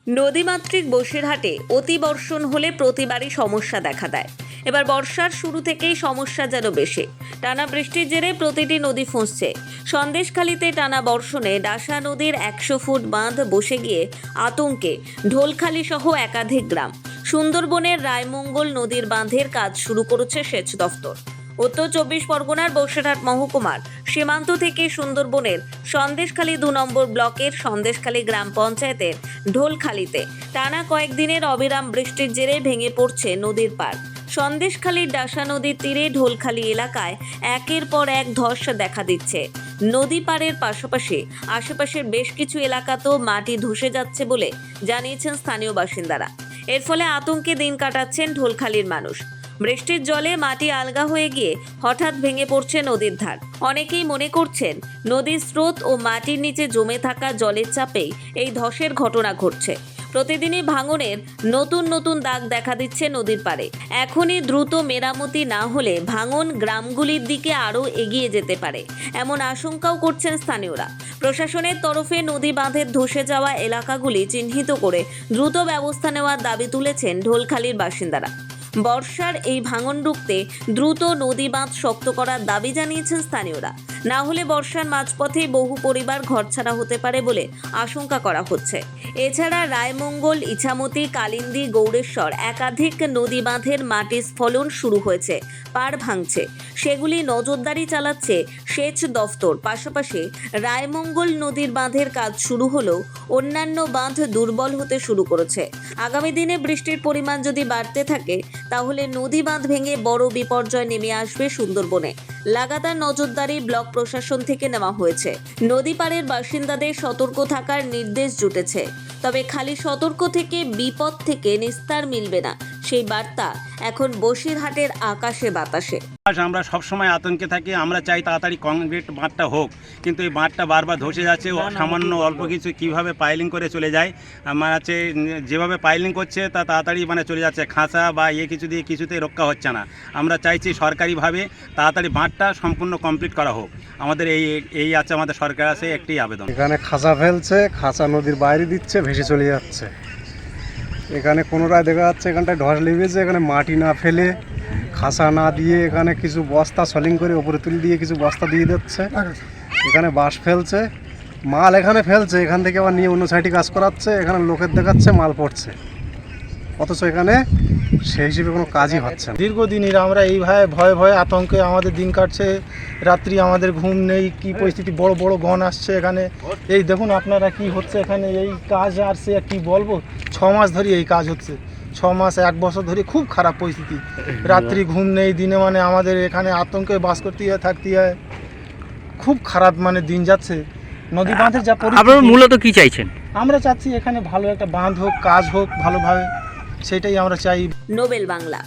নদীমাতৃক বসিরহাটে অতিবর্ষণ হলে প্রতিবারই সমস্যা দেখা দেয়। এবার বর্ষার শুরু থেকেই সমস্যা যেন বেশি। টানা বৃষ্টির জেরে প্রতিটি নদী ফুঁসছে। সন্দেশখালীতে টানা বর্ষণে ডাসা নদীর 100 ফুট বাঁধ বসে গিয়ে আতঙ্কে ঢোলখালী সহ একাধিক গ্রাম। সুন্দরবনের রায়মঙ্গল নদীর বাঁধের কাজ শুরু করেছে সেচ দফতর। উত্তর 24 পরগনার বসিরহাট মহকুমার সীমান্ত থেকে সুন্দরবনের সন্দেশখালী 2 নম্বর ব্লকের সন্দেশখালী গ্রাম পঞ্চায়েতের ঢোলখালীতে টানা কয়েকদিনের অবিরাম বৃষ্টির জেরে ভেঙে পড়ছে নদীর পাড়। সন্দেশখালীর ডাসা নদীর তীরে ঢোলখালী এলাকায় একের পর এক ধস দেখা দিচ্ছে। নদী পাড়ের পাশাপাশি আশেপাশের বেশ কিছু এলাকাতেও মাটি ধসে যাচ্ছে বলে জানিয়েছেন স্থানীয় বাসিন্দারা। এর ফলে আতঙ্কে দিন কাটাচ্ছেন ঢোলখালীর মানুষ। বৃষ্টির জলে মাটি আলগা হয়ে গিয়ে হঠাৎ ভেঙে পড়ছে নদীর ধার। অনেকেই মনে করছেন নদীর স্রোত ও মাটির নিচে জমে থাকা জলের চাপেই এই ধসের ঘটনা ঘটছে। প্রতিদিনই ভাঙনের নতুন নতুন দাগ দেখা দিচ্ছে নদীর পাড়ে। এখনই দ্রুত মেরামতি না হলে ভাঙন গ্রামগুলির দিকে আরও এগিয়ে যেতে পারে, এমন আশঙ্কাও করছেন স্থানীয়রা। প্রশাসনের তরফে নদী বাঁধের ধসে যাওয়া এলাকাগুলি চিহ্নিত করে দ্রুত ব্যবস্থা নেওয়ার দাবি তুলেছেন ঢোলখালীর বাসিন্দারা। বর্ষার এই ভাঙন রুখতে দ্রুত নদী বাঁধ শক্ত করার দাবি জানিয়েছেন স্থানীয়রা। না হলে বর্ষার মাঝপথে বহু পরিবার ঘরছাড়া হতে পারে বলে আশঙ্কা করা হচ্ছে। এছাড়া রায়মঙ্গল, ইছামতি, কালিন্দী, গৌড়েশ্বর একাধিক নদী বাঁধের মাটি স্খলন শুরু হয়েছে, পাড় ভাঙছে। সেগুলি নজরদারি চালাচ্ছে সেচ দফতর। পাশাপাশি রায়মঙ্গল নদীর বাঁধের কাজ শুরু হলেও অন্যান্য বাঁধ দুর্বল হতে শুরু করেছে। আগামী দিনে বৃষ্টির পরিমাণ যদি বাড়তে থাকে তাহলে নদী বাঁধ ভেঙে বড় বিপর্যয় নেমে আসবে সুন্দরবনে। লাগাতার নজরদারি ব্লক প্রশাসন থেকে নেওয়া হয়েছে। নদী পাড়ের বাসিন্দাদের সতর্ক থাকার নির্দেশ জুটেছে। তবে খালি সতর্ক থেকে বিপদ থেকে নিস্তার মিলবে না, সেই বার্তা এখন বসিরহাটের আকাশে বাতাসে। আমরা সবসময় আতঙ্কে থাকি। আমরা চাই তাড়াতাড়ি কংক্রিট বাঁধটা হোক, কিন্তু এই বাঁধটা বারবার ধসে যাচ্ছে। সামান্য অল্প কিছু কিভাবে পাইলিং করে চলে যায়, আমার আছে যেভাবে পাইলিং করছে তা তাড়াতাড়ি চলে যাচ্ছে। খাঁচা বা কিছু দিয়ে কিছুতেই রক্ষা হচ্ছে না। আমরা চাইছি সরকারিভাবে তাড়াতাড়ি বাঁধটা সম্পূর্ণ কমপ্লিট করা হোক। আমাদের এই আছে, আমাদের সরকার আছে একটি আবেদন। এখানে খাঁচা ফেলছে, খাঁচা নদীর বাইরে দিচ্ছে, ভেসে চলে যাচ্ছে। এখানে কোনোটায় দেখা যাচ্ছে এখানটায় ধস লেগেছে, এখানে মাটি না ফেলে খাঁচা না দিয়ে এখানে কিছু বস্তা সলিং করে ওপরে তুলে দিয়ে কিছু বস্তা দিয়ে দিচ্ছে। এখানে বাঁশ ফেলছে, মাল এখানে ফেলছে, এখান থেকে আবার নিয়ে অন্য সাইডে কাজ করাচ্ছে। এখানে লোকের দেখাচ্ছে মাল পড়ছে, অথচ এখানে সেই হিসেবে কোনো কাজই হচ্ছে না। দীর্ঘদিনের আমরা এইভাবে ভয়ে ভয়ে আতঙ্কে আমাদের দিন কাটছে। রাত্রি আমাদের ঘুম নেই, কি পরিস্থিতি, বড় বড় গণ আসছে এখানে। এই দেখুন আপনারা কি হচ্ছে এখানে, এই কাজ আর সে কি বলবো। 6 মাস ধরে এই কাজ হচ্ছে, 6 মাস 1 বছর ধরে খুব খারাপ পরিস্থিতি। রাত্রি ঘুম নেই, দিনে আমাদের এখানে আতঙ্কে বাস করতে হয়, থাকতে হয়। খুব খারাপ দিন যাচ্ছে। নদী বাঁধের যা পরিস্থিতি। আপনারা মূলত কি চাইছেন? আমরা চাচ্ছি এখানে ভালো একটা বাঁধ হোক, কাজ হোক ভালোভাবে, সেটাই আমরা চাই। নোবেল বাংলা।